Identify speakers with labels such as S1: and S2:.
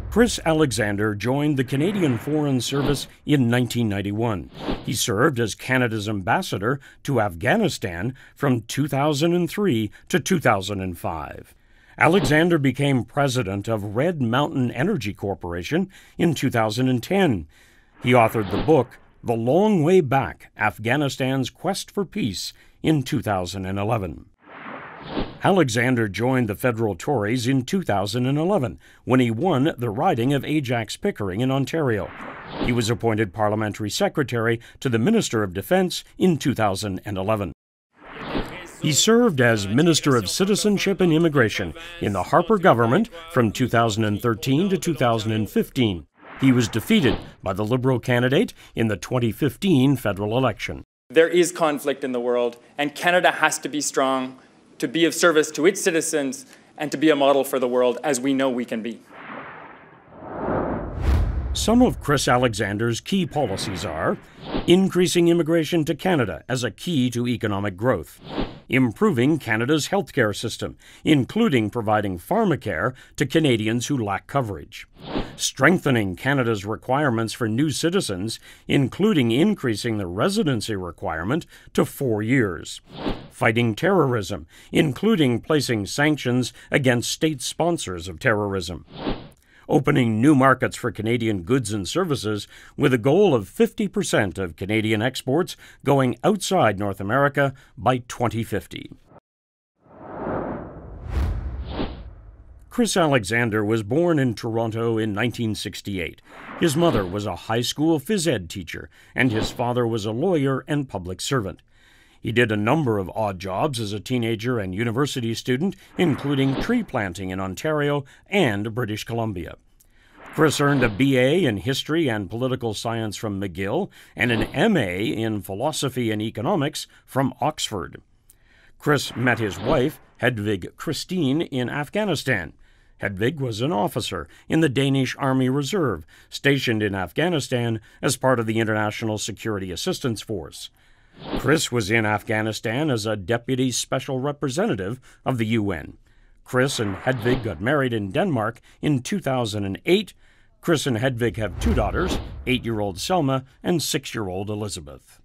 S1: Chris Alexander joined the Canadian Foreign Service in 1991. He served as Canada's ambassador to Afghanistan from 2003 to 2005. Alexander became president of Red Mountain Energy Corporation in 2010. He authored the book, The Long Way Back, Afghanistan's Quest for Peace, in 2011. Alexander joined the federal Tories in 2011 when he won the riding of AJAX-PICKERING in Ontario. He was appointed parliamentary secretary to the Minister of Defence in 2011. He served as Minister of Citizenship and Immigration in the Harper government from 2013 to 2015. He was defeated by the Liberal candidate in the 2015 federal election.
S2: There is conflict in the world, and Canada has to be strong to be of service to its citizens and to be a model for the world, as we know we can be.
S1: Some of Chris Alexander's key policies are increasing immigration to Canada as a key to economic growth, improving Canada's healthcare system, including providing pharmacare to Canadians who lack coverage, strengthening Canada's requirements for new citizens, including increasing the residency requirement to 4 years, fighting terrorism, including placing sanctions against state sponsors of terrorism, opening new markets for Canadian goods and services with a goal of 50% of Canadian exports going outside North America by 2050. Chris Alexander was born in Toronto in 1968. His mother was a high school phys ed teacher, and his father was a lawyer and public servant. He did a number of odd jobs as a teenager and university student, including tree planting in Ontario and British Columbia. Chris earned a BA in History and Political Science from McGill and an MA in Philosophy and Economics from Oxford. Chris met his wife, HEDVIG Christine, in Afghanistan. HEDVIG was an officer in the Danish Army Reserve, stationed in Afghanistan as part of the International Security Assistance Force. Chris was in Afghanistan as a Deputy Special Representative of the UN. Chris and HEDVIG got married in Denmark in 2008. Chris and HEDVIG have 2 daughters, 8-year-old Selma and 6-year-old Elizabeth.